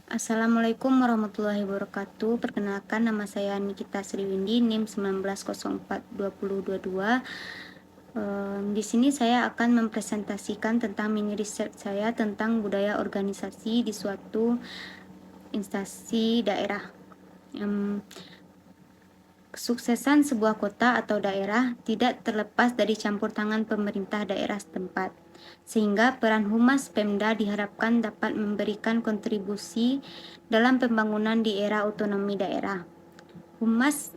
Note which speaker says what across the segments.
Speaker 1: Assalamualaikum warahmatullahi wabarakatuh. Perkenalkan, nama saya Nikita Sriwindi, NIM 19042022. Di sini saya akan mempresentasikan tentang mini research saya tentang budaya organisasi di suatu instansi daerah. Kesuksesan sebuah kota atau daerah tidak terlepas dari campur tangan pemerintah daerah setempat, sehingga peran Humas Pemda diharapkan dapat memberikan kontribusi dalam pembangunan di era otonomi daerah. Humas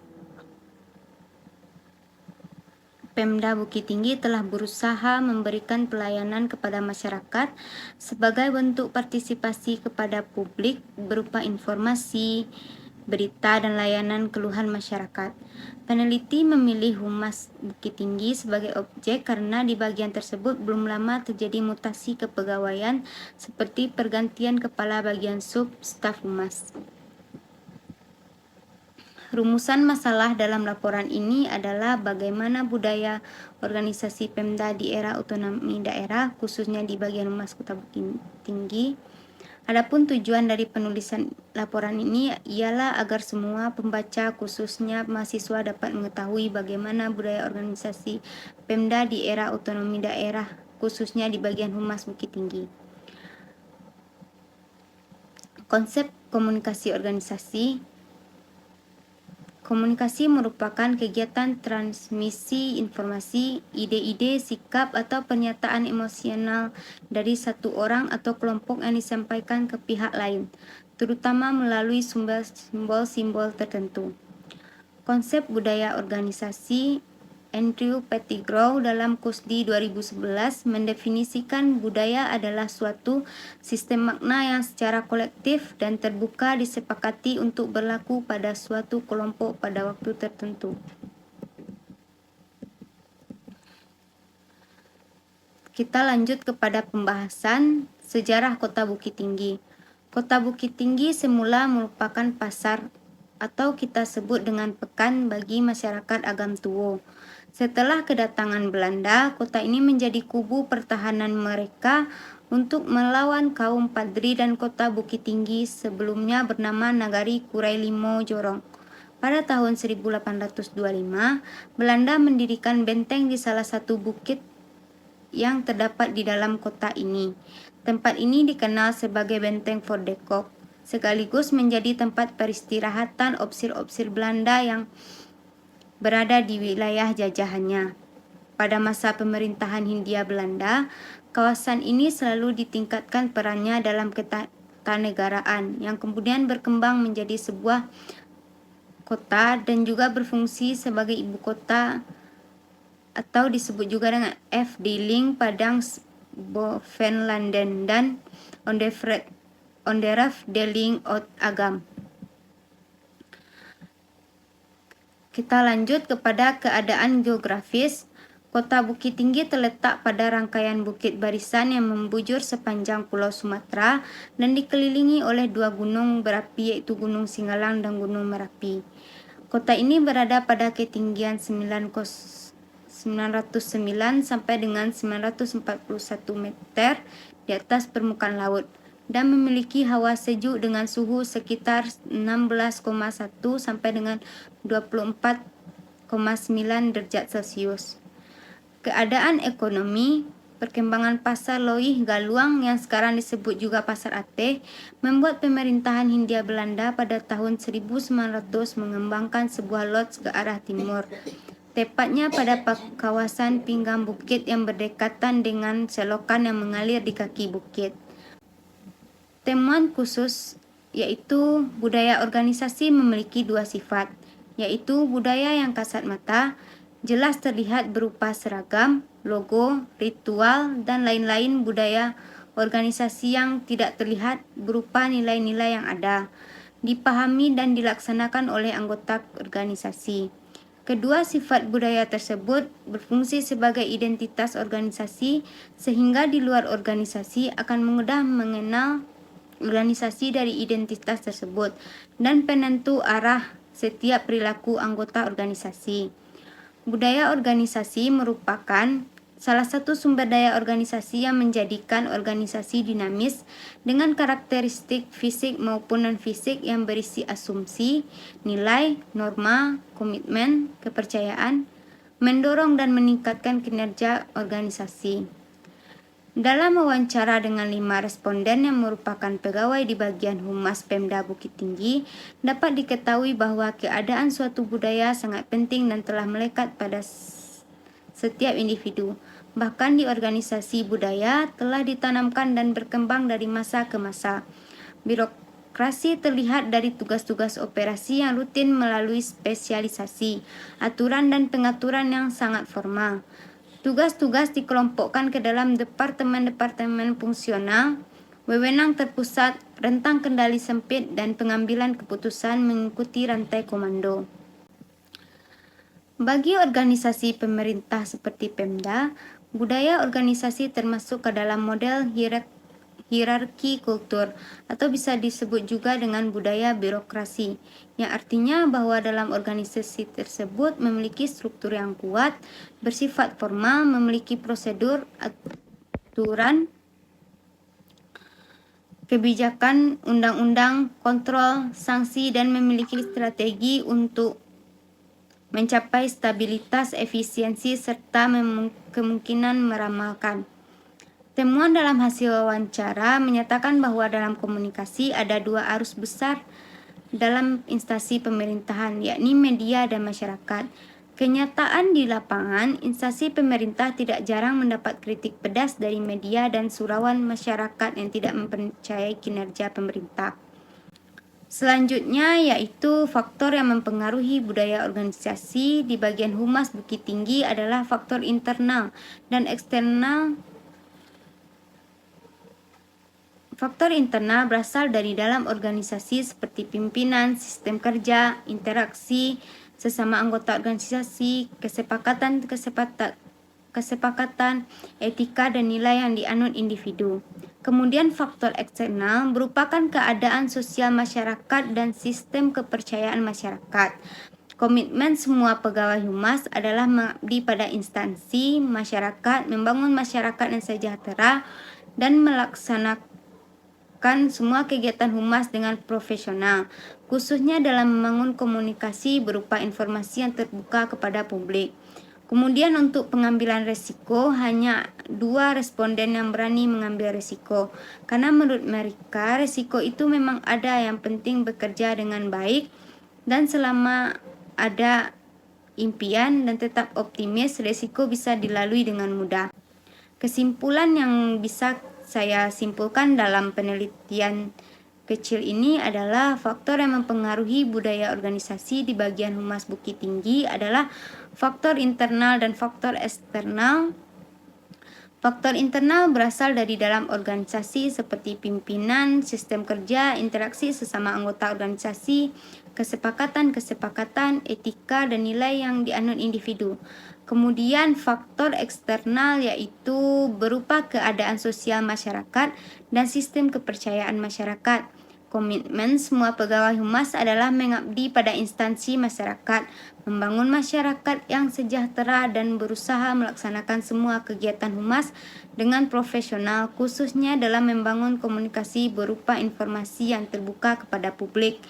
Speaker 1: Pemda Bukit Tinggi telah berusaha memberikan pelayanan kepada masyarakat sebagai bentuk partisipasi kepada publik berupa informasi, berita, dan layanan keluhan masyarakat. Peneliti memilih Humas Bukit Tinggi sebagai objek karena di bagian tersebut belum lama terjadi mutasi kepegawaian seperti pergantian kepala bagian sub staf Humas. Rumusan masalah dalam laporan ini adalah bagaimana budaya organisasi Pemda di era otonomi daerah, khususnya di bagian Humas Kota Bukit Tinggi. Adapun tujuan dari penulisan laporan ini ialah agar semua pembaca, khususnya mahasiswa, dapat mengetahui bagaimana budaya organisasi Pemda di era otonomi daerah, khususnya di bagian Humas Bukit Tinggi. Konsep komunikasi organisasi. Komunikasi merupakan kegiatan transmisi informasi, ide-ide, sikap, atau pernyataan emosional dari satu orang atau kelompok yang disampaikan ke pihak lain, terutama melalui simbol-simbol tertentu. Konsep budaya organisasi. Andrew Pettigrew dalam Kusdi 2011 mendefinisikan budaya adalah suatu sistem makna yang secara kolektif dan terbuka disepakati untuk berlaku pada suatu kelompok pada waktu tertentu. Kita lanjut kepada pembahasan sejarah Kota Bukit Tinggi. Kota Bukit Tinggi semula merupakan pasar atau kita sebut dengan pekan bagi masyarakat Agam Tuwo. Setelah kedatangan Belanda, kota ini menjadi kubu pertahanan mereka untuk melawan kaum Padri dan kota Bukit Tinggi sebelumnya bernama Nagari Kurai Limo Jorong. Pada tahun 1825, Belanda mendirikan benteng di salah satu bukit yang terdapat di dalam kota ini. Tempat ini dikenal sebagai Benteng Fordekok, sekaligus menjadi tempat peristirahatan opsir-opsir Belanda yang berada di wilayah jajahannya. Pada masa pemerintahan Hindia Belanda, kawasan ini selalu ditingkatkan perannya dalam ketatanegaraan yang kemudian berkembang menjadi sebuah kota dan juga berfungsi sebagai ibu kota atau disebut juga dengan Afdeling Padang Bovenlanden dan Onderafdeling Oud Agam. Kita lanjut kepada keadaan geografis. Kota Bukit Tinggi terletak pada rangkaian bukit barisan yang membujur sepanjang Pulau Sumatera dan dikelilingi oleh dua gunung berapi, yaitu Gunung Singalang dan Gunung Merapi. Kota ini berada pada ketinggian 909 sampai dengan 941 meter di atas permukaan laut dan memiliki hawa sejuk dengan suhu sekitar 16,1 sampai dengan 24,9 derajat Celcius. Keadaan ekonomi. Perkembangan pasar Loih Galuang yang sekarang disebut juga Pasar Ateh membuat pemerintahan Hindia Belanda pada tahun 1900 mengembangkan sebuah lodge ke arah timur, tepatnya pada kawasan pinggang bukit yang berdekatan dengan selokan yang mengalir di kaki bukit. Temuan khusus yaitu budaya organisasi memiliki dua sifat, yaitu budaya yang kasat mata, jelas terlihat berupa seragam, logo, ritual, dan lain-lain. Budaya organisasi yang tidak terlihat berupa nilai-nilai yang ada, dipahami dan dilaksanakan oleh anggota organisasi. Kedua sifat budaya tersebut berfungsi sebagai identitas organisasi sehingga di luar organisasi akan mudah mengenal organisasi dari identitas tersebut dan penentu arah setiap perilaku anggota organisasi. Budaya organisasi merupakan salah satu sumber daya organisasi yang menjadikan organisasi dinamis dengan karakteristik fisik maupun non-fisik yang berisi asumsi, nilai, norma, komitmen, kepercayaan, mendorong dan meningkatkan kinerja organisasi. Dalam wawancara dengan 5 responden yang merupakan pegawai di bagian Humas Pemda Bukit Tinggi, dapat diketahui bahwa keadaan suatu budaya sangat penting dan telah melekat pada setiap individu. Bahkan di organisasi budaya telah ditanamkan dan berkembang dari masa ke masa. Birokrasi terlihat dari tugas-tugas operasi yang rutin melalui spesialisasi, aturan dan pengaturan yang sangat formal. Tugas-tugas dikelompokkan ke dalam departemen-departemen fungsional, wewenang terpusat, rentang kendali sempit, dan pengambilan keputusan mengikuti rantai komando. Bagi organisasi pemerintah seperti Pemda, budaya organisasi termasuk ke dalam model hierarki kultur atau bisa disebut juga dengan budaya birokrasi, yang artinya bahwa dalam organisasi tersebut memiliki struktur yang kuat, bersifat formal, memiliki prosedur, aturan, kebijakan, undang-undang, kontrol, sanksi, dan memiliki strategi untuk mencapai stabilitas, efisiensi, serta kemungkinan meramalkan. Temuan dalam hasil wawancara menyatakan bahwa dalam komunikasi ada 2 arus besar dalam instansi pemerintahan, yakni media dan masyarakat. Kenyataan di lapangan, instansi pemerintah tidak jarang mendapat kritik pedas dari media dan surauan masyarakat yang tidak mempercayai kinerja pemerintah. Selanjutnya yaitu faktor yang mempengaruhi budaya organisasi di bagian Humas Bukit Tinggi adalah faktor internal dan eksternal. Faktor internal berasal dari dalam organisasi seperti pimpinan, sistem kerja, interaksi sesama anggota organisasi, kesepakatan, etika dan nilai yang dianut individu. Kemudian faktor eksternal merupakan keadaan sosial masyarakat dan sistem kepercayaan masyarakat. Komitmen semua pegawai Humas adalah mengabdi pada instansi masyarakat, membangun masyarakat yang sejahtera, dan melaksanakan semua kegiatan Humas dengan profesional, khususnya dalam membangun komunikasi berupa informasi yang terbuka kepada publik. Kemudian untuk pengambilan resiko, hanya 2 responden yang berani mengambil resiko. Karena menurut mereka, resiko itu memang ada, yang penting bekerja dengan baik, dan selama ada impian dan tetap optimis, resiko bisa dilalui dengan mudah. Kesimpulan yang bisa saya simpulkan dalam penelitian kecil ini adalah faktor yang mempengaruhi budaya organisasi di bagian Humas Bukit Tinggi adalah faktor internal dan faktor eksternal. Faktor internal berasal dari dalam organisasi seperti pimpinan, sistem kerja, interaksi sesama anggota organisasi, kesepakatan, etika, dan nilai yang dianut individu. Kemudian faktor eksternal yaitu berupa keadaan sosial masyarakat dan sistem kepercayaan masyarakat. Komitmen semua pegawai Humas adalah mengabdi pada instansi masyarakat, membangun masyarakat yang sejahtera, dan berusaha melaksanakan semua kegiatan Humas dengan profesional, khususnya dalam membangun komunikasi berupa informasi yang terbuka kepada publik.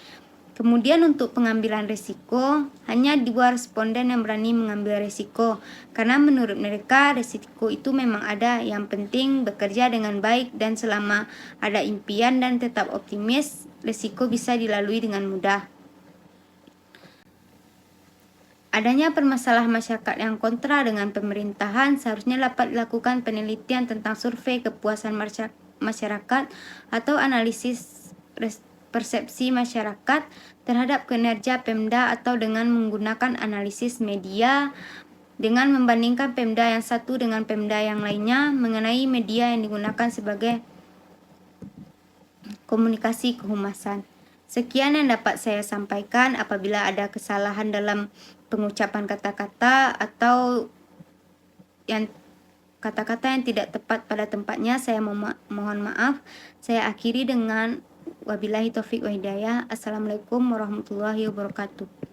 Speaker 1: Kemudian untuk pengambilan risiko, hanya 2 responden yang berani mengambil risiko, karena menurut mereka risiko itu memang ada, yang penting bekerja dengan baik dan selama ada impian dan tetap optimis, risiko bisa dilalui dengan mudah. Adanya permasalahan masyarakat yang kontra dengan pemerintahan seharusnya dapat dilakukan penelitian tentang survei kepuasan masyarakat atau analisis persepsi masyarakat terhadap kinerja Pemda atau dengan menggunakan analisis media dengan membandingkan Pemda yang satu dengan Pemda yang lainnya mengenai media yang digunakan sebagai komunikasi kehumasan. Sekian yang dapat saya sampaikan. Apabila ada kesalahan dalam pengucapan kata-kata atau yang kata-kata yang tidak tepat pada tempatnya, saya mohon maaf. Saya akhiri dengan wabillahi taufiq wa hidayah. Assalamualaikum warahmatullahi wabarakatuh.